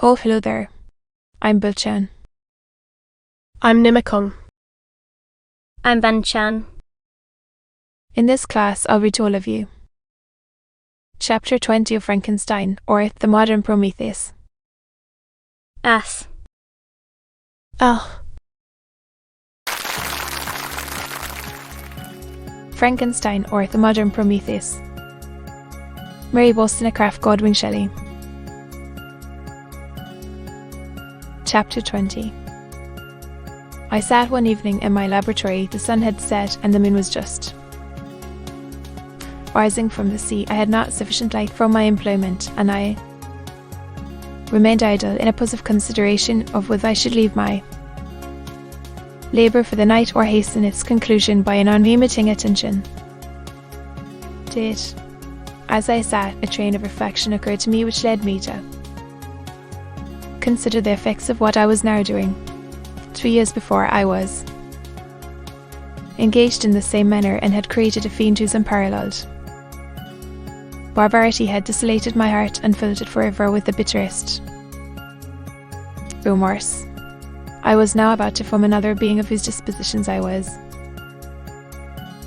Oh, hello there. I'm Bilchan. I'm Nimakung. I'm Banchan. In this class, I'll read to all of you Chapter 20 of Frankenstein, or The Modern Prometheus. As. Frankenstein, or The Modern Prometheus. Mary Wollstonecraft Godwin Shelley. Chapter 20. I sat one evening in my laboratory. The sun had set and the moon was just rising from the sea. I had not sufficient light for my employment, and I remained idle in a pause of consideration of whether I should leave my labour for the night or hasten its conclusion by an unremitting attention to it. As I sat, a train of reflection occurred to me which led me to consider the effects of what I was now doing. 2 years before, I was engaged in the same manner and had created a fiend whose unparalleled barbarity had desolated my heart and filled it forever with the bitterest remorse. I was now about to form another being of whose dispositions I was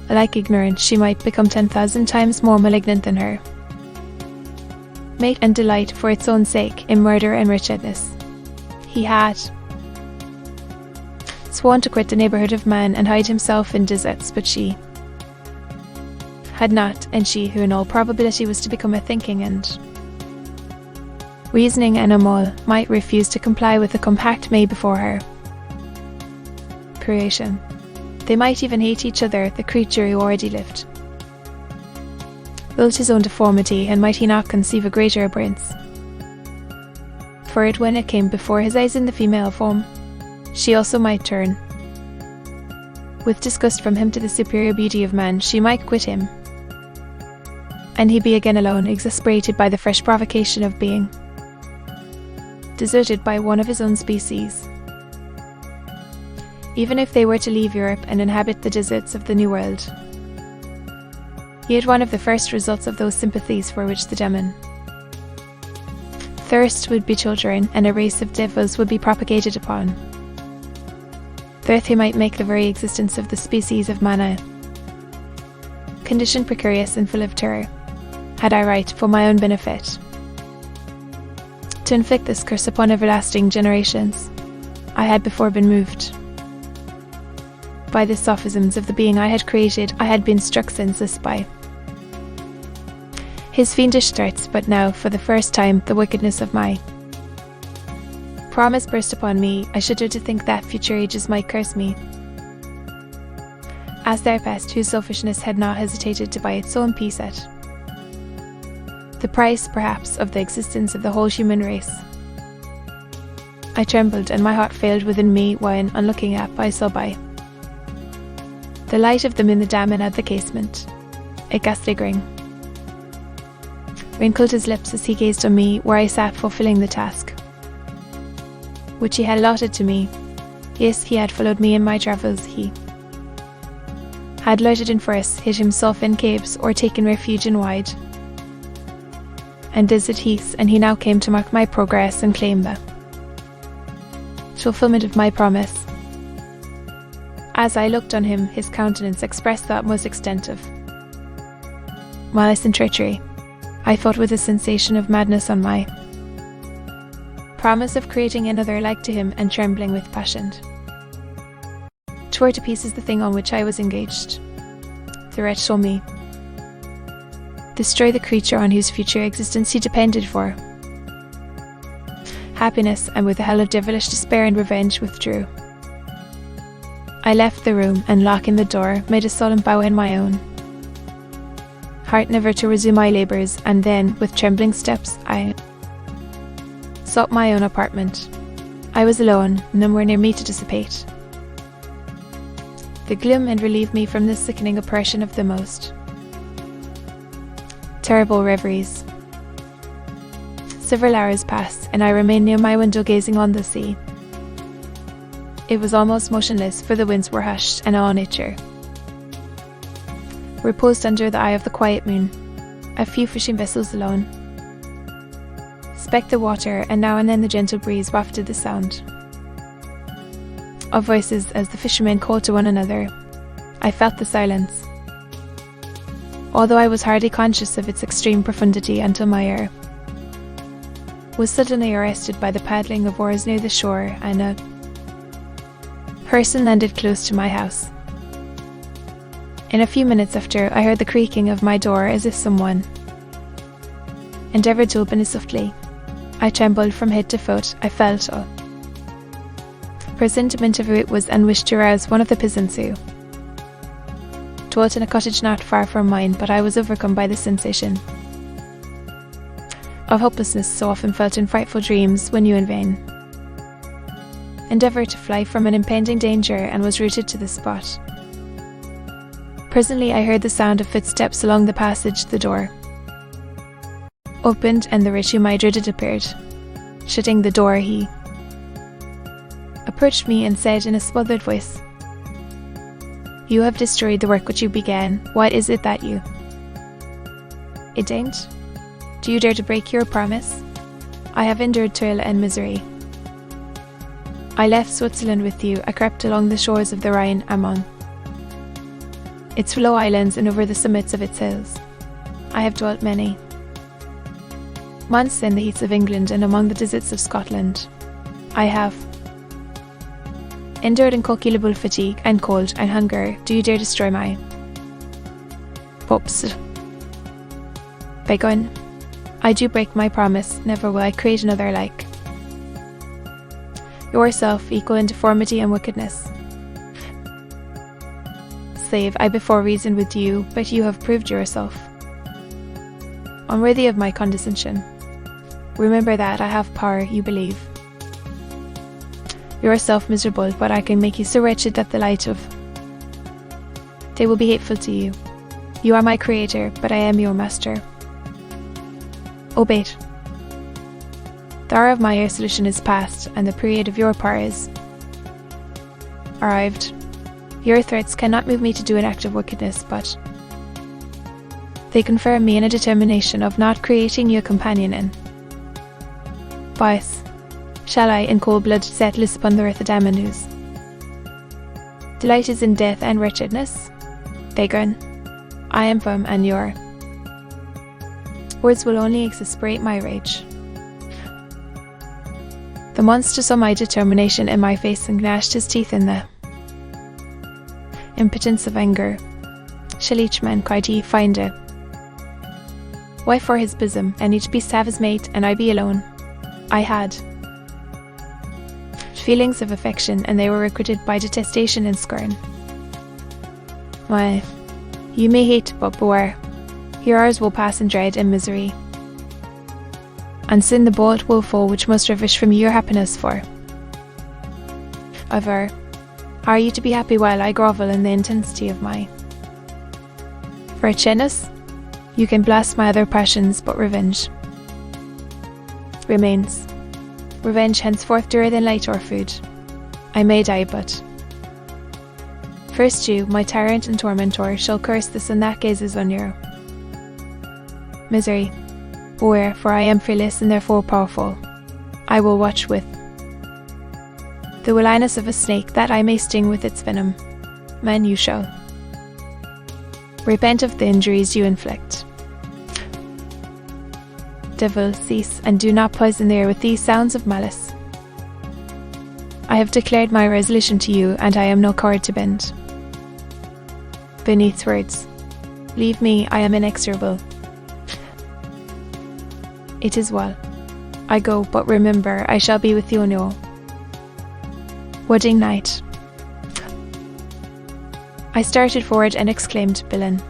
like ignorant. She might become 10,000 times more malignant than her mate, and delight for its own sake in murder and wretchedness. He had sworn to quit the neighbourhood of man and hide himself in deserts, but she had not, and she, who in all probability was to become a thinking and reasoning animal, might refuse to comply with the compact made before her creation. They might even hate each other, the creature who already lived, built his own deformity, and might he not conceive a greater abhorrence for it when it came before his eyes in the female form? She also might turn with disgust from him to the superior beauty of man. She might quit him, and he be again alone, exasperated by the fresh provocation of being deserted by one of his own species. Even if they were to leave Europe and inhabit the deserts of the New World, yet one of the first results of those sympathies for which the demon thirst would be children, and a race of devils would be propagated upon the earth who might make the very existence of the species of man a condition precarious and full of terror. Had I right, for my own benefit, to inflict this curse upon everlasting generations? I had before been moved by the sophisms of the being I had created. I had been struck senseless by his fiendish threats, but now, for the first time, the wickedness of my promise burst upon me. I shudder to think that future ages might curse me as their pest, whose selfishness had not hesitated to buy its own peace at the price, perhaps, of the existence of the whole human race. I trembled, and my heart failed within me when, on looking up, I saw by the light of the moon the diamond at the casement a ghastly grin wrinkled his lips as he gazed on me, where I sat fulfilling the task which he had allotted to me. Yes, he had followed me in my travels. He had loitered in forests, hid himself in caves, or taken refuge in wide and desert heaths, and he now came to mark my progress and claim the fulfillment of my promise. As I looked on him, his countenance expressed the utmost extent of malice and treachery. I thought with a sensation of madness on my promise of creating another like to him, and trembling with passion, tore to pieces the thing on which I was engaged. The wretch saw me destroy the creature on whose future existence he depended for happiness, and with a hell of devilish despair and revenge withdrew. I left the room, and locking the door, made a solemn bow in my own heart never to resume my labours, and then, with trembling steps, I sought my own apartment. I was alone, none were near me to dissipate the gloom and relieve me from the sickening oppression of the most terrible reveries. Several hours passed, and I remained near my window gazing on the sea. It was almost motionless, for the winds were hushed, and all nature reposed under the eye of the quiet moon. A few fishing vessels alone specked the water, and now and then the gentle breeze wafted the sound of voices as the fishermen called to one another. I felt the silence, although I was hardly conscious of its extreme profundity until my ear was suddenly arrested by the paddling of oars near the shore, and a person landed close to my house. In a few minutes after, I heard the creaking of my door as if someone endeavoured to open it softly. I trembled from head to foot. I felt a presentiment of who it was and wished to rouse one of the peasants who dwelt in a cottage not far from mine, but I was overcome by the sensation of hopelessness so often felt in frightful dreams when you in vain endeavoured to fly from an impending danger, and was rooted to the spot. Presently I heard the sound of footsteps along the passage. The door opened, and the wretch whom I dreaded appeared. Shutting the door, he approached me and said in a smothered voice, "You have destroyed the work which you began. What is it that you ain't? Do you dare to break your promise? I have endured toil and misery. I left Switzerland with you. I crept along the shores of the Rhine, among its low islands and over the summits of its hills. I have dwelt many months in the heats of England and among the deserts of Scotland. I have endured incalculable fatigue and cold and hunger. Do you dare destroy my hopes? Begone. I do break my promise. Never will I create another like yourself, equal in deformity and wickedness. Slave, I before reasoned with you, but you have proved yourself unworthy of my condescension. Remember that I have power, you believe yourself miserable, but I can make you so wretched that the light of day will be hateful to you. You are my creator, but I am your master. Obey. The hour of my irresolution is past, and the period of your power is arrived. Your threats cannot move me to do an act of wickedness, but they confirm me in a determination of not creating you a companion in vice. Shall I, in cold blood, set loose upon the earth a demon whose delight is in death and wretchedness? Begone. I am firm, and your words will only exasperate my rage. The monster saw my determination in my face and gnashed his teeth in the impotence of anger. Shall each man, cried he, find a wife for his bosom, and each beast have his mate, and I be alone? I had feelings of affection, and they were recruited by detestation and scorn. Why, you may hate, but beware. Your hours will pass in dread and misery, and soon the bolt will fall which must ravish from you your happiness for ever. Are you to be happy while I grovel in the intensity of my wretchedness? You can blast my other passions, but revenge remains. Revenge henceforth dearer than light or food. I may die, but first you, my tyrant and tormentor, shall curse this and that gazes on your misery. Beware, for I am fearless and therefore powerful. I will watch with the williness of a snake, that I may sting with its venom. Man, you shall repent of the injuries you inflict. Devil, cease, and do not poison the air with these sounds of malice. I have declared my resolution to you, and I am no coward to bend beneath words. Leave me, I am inexorable. It is well. I go, but remember, I shall be with you on your wedding night. I started forward and exclaimed, villain,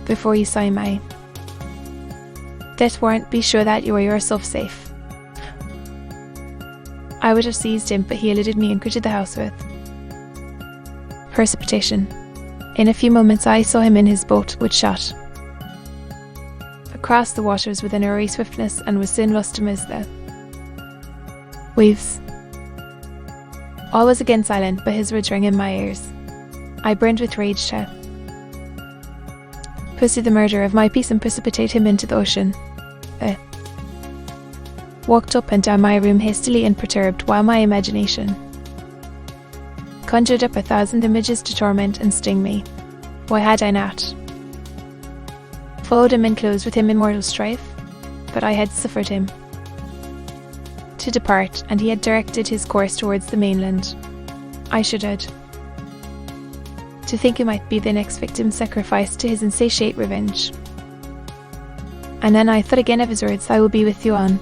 before you sign my death warrant, be sure that you are yourself safe. I would have seized him, but he eluded me and quitted the house with precipitation. In a few moments I saw him in his boat, which shot across the waters with an airy swiftness, and was soon lost amidst the waves. All was again silent, but his words rang in my ears. I burned with rage to pursue the murderer of my peace and precipitate him into the ocean. walked up and down my room hastily and perturbed, while my imagination conjured up 1,000 images to torment and sting me. Why had I not followed him and closed with him in mortal strife? But I had suffered him to depart, and he had directed his course towards the mainland. I shuddered to think he might be the next victim sacrificed to his insatiate revenge. And then I thought again of his words, "I will be with you on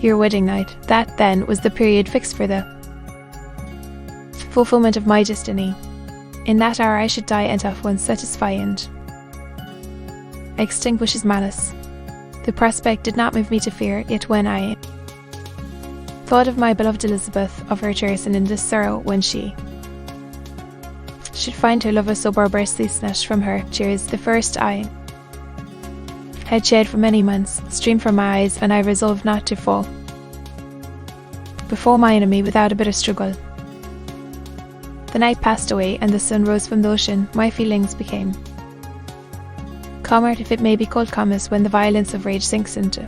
your wedding night." That, then, was the period fixed for the fulfillment of my destiny. In that hour I should die and have once satisfy and extinguish his malice. The prospect did not move me to fear, yet when I thought of my beloved Elizabeth, of her tears and endless sorrow when she should find her lover so barbarously snatched from her, tears, the first I had shed for many months, streamed from my eyes, and I resolved not to fall before my enemy without a bitter struggle. The night passed away, and the sun rose from the ocean. My feelings became calmer, if it may be called calmness, when the violence of rage sinks into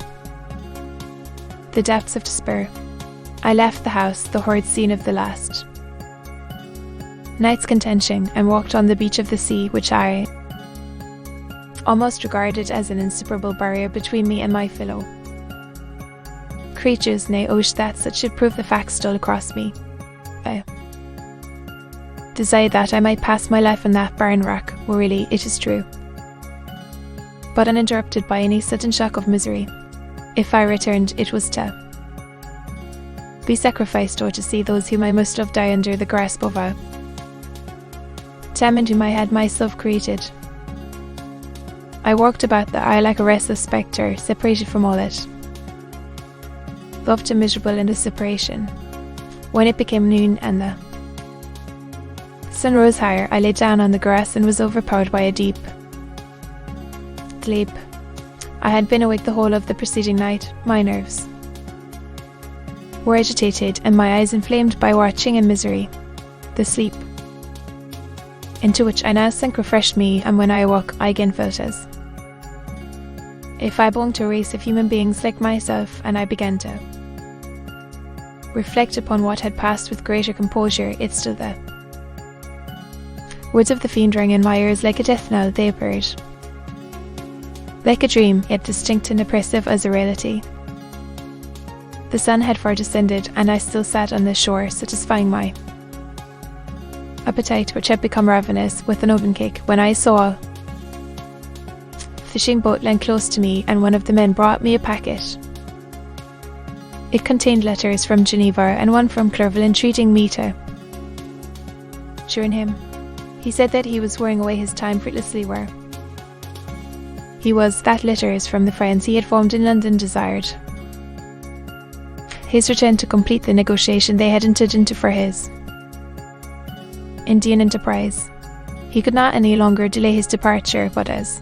the depths of despair. I left the house, the horrid scene of the last night's contention, and walked on the beach of the sea, which I almost regarded as an insuperable barrier between me and my fellow creatures. Nay, oh, that such should prove the facts stole across me. I desired that I might pass my life on that barren rock, where really, it is true, but uninterrupted by any sudden shock of misery. If I returned, it was to be sacrificed, or to see those whom I most love die under the grasp of a torment whom I had myself created. I walked about the isle like a restless spectre, separated from all that loved and miserable in the separation. When it became noon and the sun rose higher, I lay down on the grass and was overpowered by a deep sleep. I had been awake the whole of the preceding night. My nerves were agitated, and my eyes inflamed by watching and misery. The sleep into which I now sank refreshed me, and when I awoke, I again felt as if I belonged to a race of human beings like myself, and I began to reflect upon what had passed with greater composure. It still the words of the fiend rang in my ears like a death knell. They appeared like a dream, yet distinct and oppressive as a reality. The sun had far descended, and I still sat on the shore, satisfying my appetite, which had become ravenous, with an oven cake, when I saw a fishing boat land close to me, and one of the men brought me a packet. It contained letters from Geneva and one from Clerval, entreating me to join him. He said that he was wearing away his time fruitlessly where he was. That letters from the friends he had formed in London desired his return to complete the negotiation they had entered into for his Indian enterprise. He could not any longer delay his departure, but as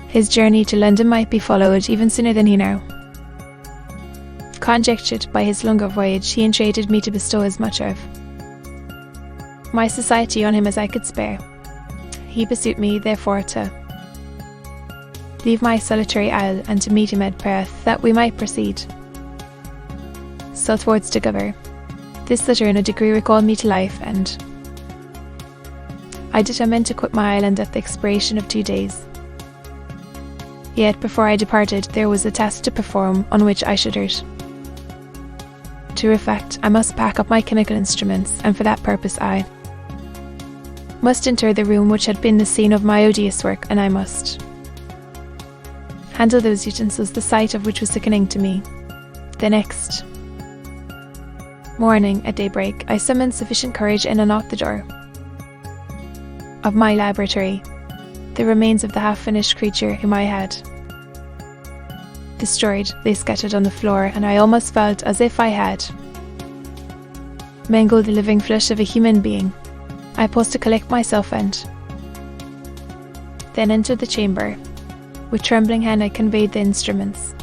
his journey to London might be followed even sooner than he now conjectured by his longer voyage, he entreated me to bestow as much of my society on him as I could spare. He besought me, therefore, to leave my solitary isle and to meet him at Perth, that we might proceed southwards to Gover. This letter in a degree recalled me to life, and I determined to quit my island at the expiration of 2 days. Yet before I departed, there was a task to perform on which I shuddered to reflect. I must pack up my chemical instruments, and for that purpose I must enter the room which had been the scene of my odious work, and I must handle those utensils, the sight of which was sickening to me. The next morning at daybreak, I summoned sufficient courage and unlocked the door of my laboratory. The remains of the half-finished creature whom I had destroyed lay scattered on the floor, and I almost felt as if I had mangled the living flesh of a human being. I paused to collect myself and then entered the chamber. With trembling hand I conveyed the instruments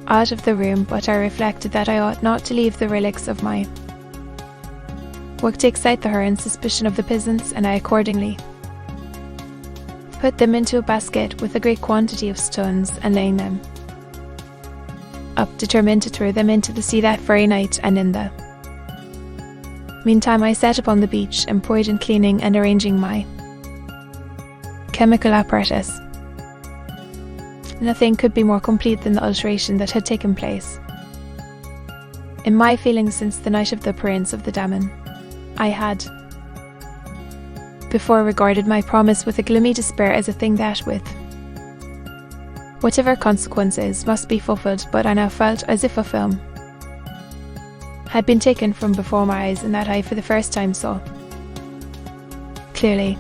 out of the room, but I reflected that I ought not to leave the relics of my work to excite the horror and suspicion of the peasants, and I accordingly put them into a basket with a great quantity of stones, and laying them up, determined to throw them into the sea that very night. And in the meantime I sat upon the beach, employed in cleaning and arranging my chemical apparatus. Nothing could be more complete than the alteration that had taken place in my feelings since the night of the appearance of the demon. I had before regarded my promise with a gloomy despair as a thing that, with whatever consequences, must be fulfilled, but I now felt as if a film had been taken from before my eyes, and that I for the first time saw clearly.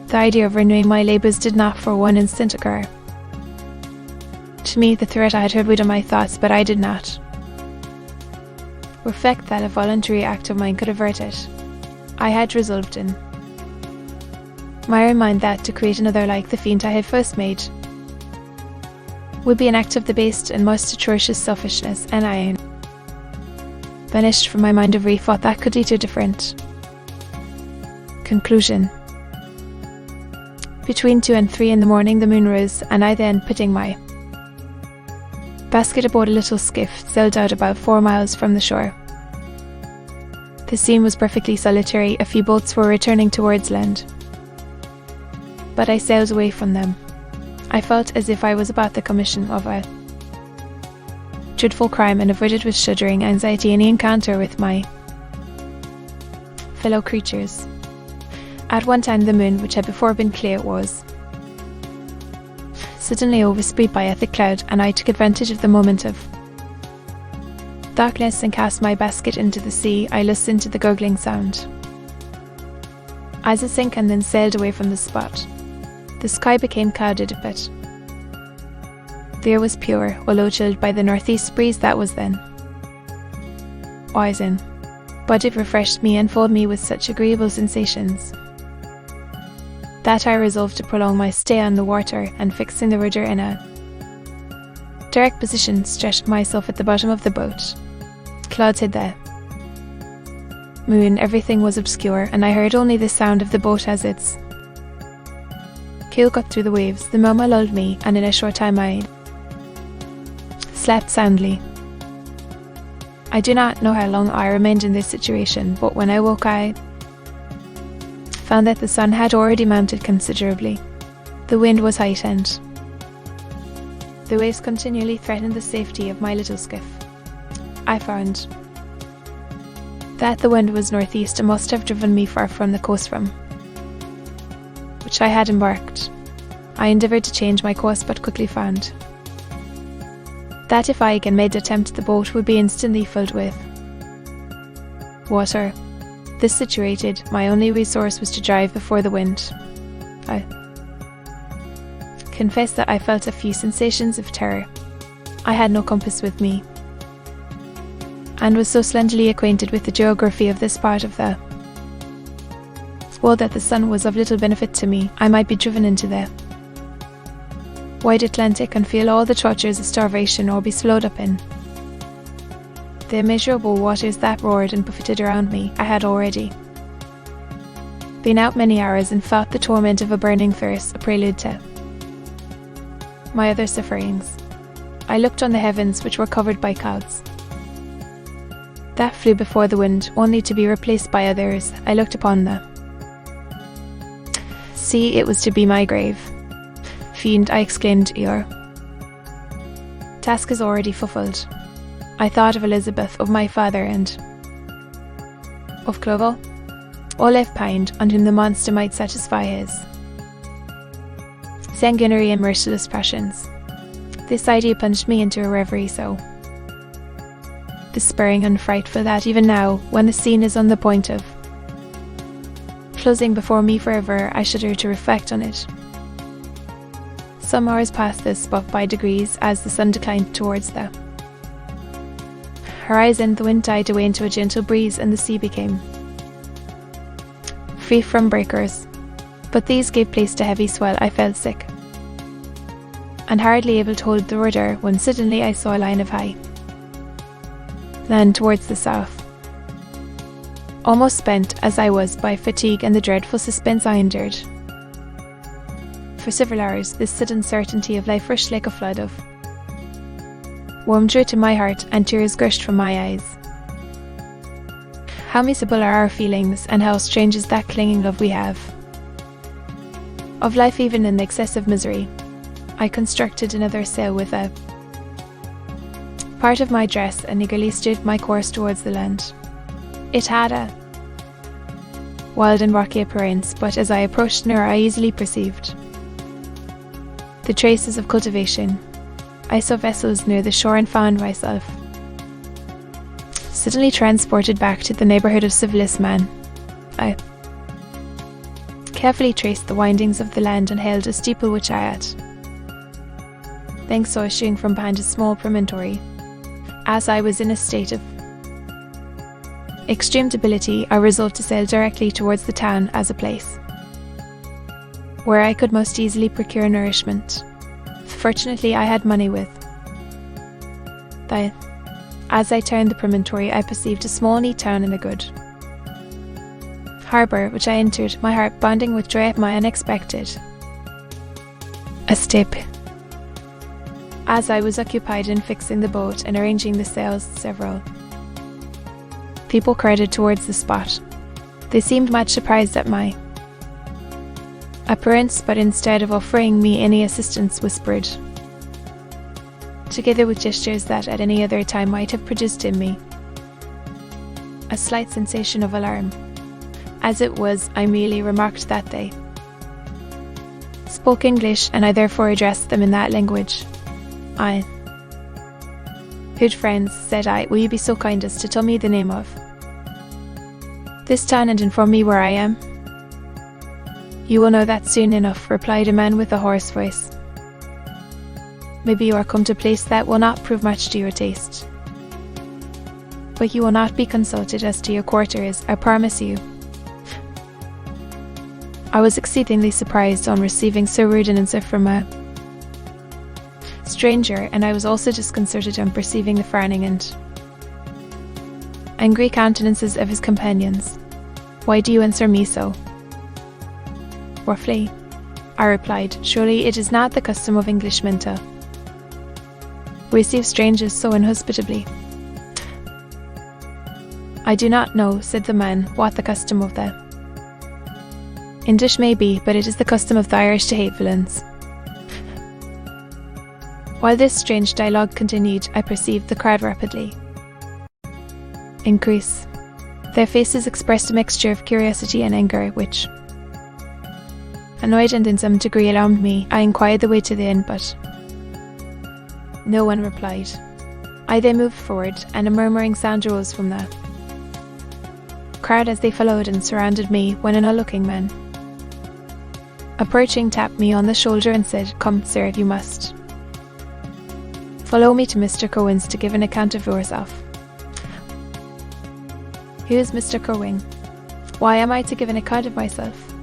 The idea of renewing my labours did not for one instant occur to me. The threat I had heard within my thoughts, but I did not reflect that a voluntary act of mine could avert it. I had resolved in my own mind that to create another like the fiend I had first made would be an act of the base and most atrocious selfishness, and I banished from my mind every thought that could lead to a different conclusion. Between 2 and 3 in the morning the moon rose, and I then, putting my basket aboard a little skiff, sailed out about 4 miles from the shore. The scene was perfectly solitary. A few boats were returning towards land, but I sailed away from them. I felt as if I was about the commission of a dreadful crime, and avoided with shuddering anxiety any encounter with my fellow creatures. At one time the moon, which had before been clear, was suddenly overspread by a thick cloud, and I took advantage of the moment of darkness and cast my basket into the sea. I listened to the gurgling sound as it sank, and then sailed away from the spot. The sky became clouded a bit. The air was pure, although chilled by the northeast breeze that was then rising, but it refreshed me and filled me with such agreeable sensations that I resolved to prolong my stay on the water, and fixing the rudder in a direct position, stretched myself at the bottom of the boat. Clouds hid the moon, everything was obscure, and I heard only the sound of the boat as its keel cut through the waves. The murmur lulled me, and in a short time I slept soundly. I do not know how long I remained in this situation, but when I woke I found that the sun had already mounted considerably. The wind was heightened. The waves continually threatened the safety of my little skiff. I found that the wind was northeast and must have driven me far from the coast from which I had embarked. I endeavoured to change my course, but quickly found that if I again made the attempt, the boat would be instantly filled with water. This situated, my only resource was to drive before the wind. I confess that I felt a few sensations of terror. I had no compass with me, and was so slenderly acquainted with the geography of this part of the world that the sun was of little benefit to me. I might be driven into the wide Atlantic and feel all the tortures of starvation, or be swallowed up in the immeasurable waters that roared and buffeted around me. I had already been out many hours, and felt the torment of a burning thirst, a prelude to my other sufferings. I looked on the heavens, which were covered by clouds that flew before the wind, only to be replaced by others. I looked upon the sea. It was to be my grave. Fiend, I exclaimed, your task is already fulfilled. I thought of Elizabeth, of my father, and of Clovel, all left behind, on whom the monster might satisfy his sanguinary and merciless passions. This idea plunged me into a reverie so despairing and frightful that even now, when the scene is on the point of closing before me forever, I shudder to reflect on it. Some hours passed this, but by degrees, as the sun declined towards the horizon, the wind died away into a gentle breeze, and the sea became free from breakers. But these gave place to heavy swell. I felt sick, and hardly able to hold the rudder, when suddenly I saw a line of high land towards the south. Almost spent as I was by fatigue and the dreadful suspense I endured, for several hours, this sudden certainty of life rushed like a flood of warm joy to my heart, and tears gushed from my eyes. How miserable are our feelings, and how strange is that clinging love we have of life even in the excessive misery. I constructed another sail with a part of my dress and eagerly steered my course towards the land. It had a wild and rocky appearance, but as I approached nearer I easily perceived the traces of cultivation. I saw vessels near the shore and found myself suddenly transported back to the neighbourhood of civilized man. I carefully traced the windings of the land and hailed a steeple which I had then saw issuing from behind a small promontory. As I was in a state of extreme debility, I resolved to sail directly towards the town as a place where I could most easily procure nourishment. Fortunately, I had money with. As I turned the promontory, I perceived a small neat town and a good harbour, which I entered, my heart bounding with joy at my unexpected escape. As I was occupied in fixing the boat and arranging the sails, several people crowded towards the spot. They seemed much surprised at my appearance, but instead of offering me any assistance, whispered, together with gestures that at any other time might have produced in me a slight sensation of alarm. As it was, I merely remarked that they spoke English, and I therefore addressed them in that language. Good friends, said I, will you be so kind as to tell me the name of this town and inform me where I am? You will know that soon enough, replied a man with a hoarse voice. Maybe you are come to a place that will not prove much to your taste, but you will not be consulted as to your quarters, I promise you. I was exceedingly surprised on receiving so rude an answer from a stranger, and I was also disconcerted on perceiving the frowning and angry countenances of his companions. Why do you answer me so roughly? I replied, surely it is not the custom of Englishmen to receive strangers so inhospitably. I do not know, said the man, what the custom of the English may be, but it is the custom of the Irish to hate villains. While this strange dialogue continued, I perceived the crowd rapidly increase. Their faces expressed a mixture of curiosity and anger, which annoyed and in some degree alarmed me. I inquired the way to the inn, but no one replied. I then moved forward, and a murmuring sound arose from the crowd as they followed and surrounded me, when an ill-looking man, approaching, tapped me on the shoulder and said, come, sir, you must follow me to Mr. Cohen's to give an account of yourself. Who is Mr. Cohen? Why am I to give an account of myself?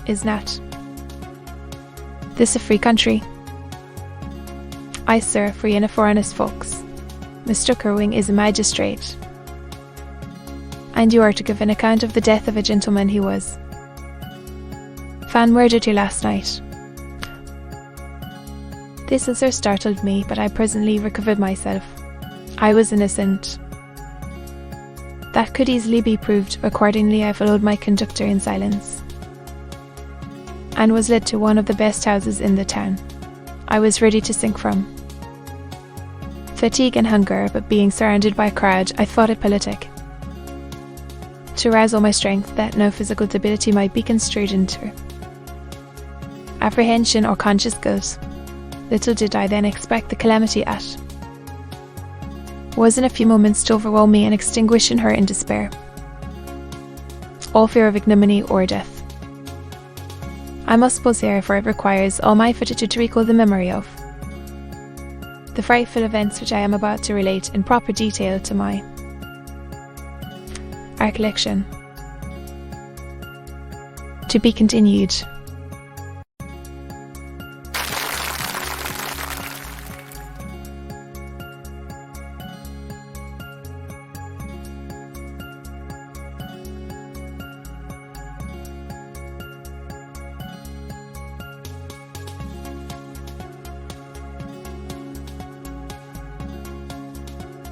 Is not this a free country? Aye, sir, free and a foreigners folks. Mr. Curwing is a magistrate, and you are to give an account of the death of a gentleman who was found murdered here last night. This answer startled me, but I presently recovered myself. I was innocent. That could easily be proved. Accordingly, I followed my conductor in silence, and was led to one of the best houses in the town. I was ready to sink from fatigue and hunger, but being surrounded by a crowd, I thought it politic to rouse all my strength, that no physical debility might be construed into apprehension or conscious guilt. Little did I then expect the calamity at was in a few moments to overwhelm me and extinguish in her in despair all fear of ignominy or death. I must pause here, for it requires all my fortitude to recall the memory of the frightful events which I am about to relate in proper detail to my recollection. To be continued.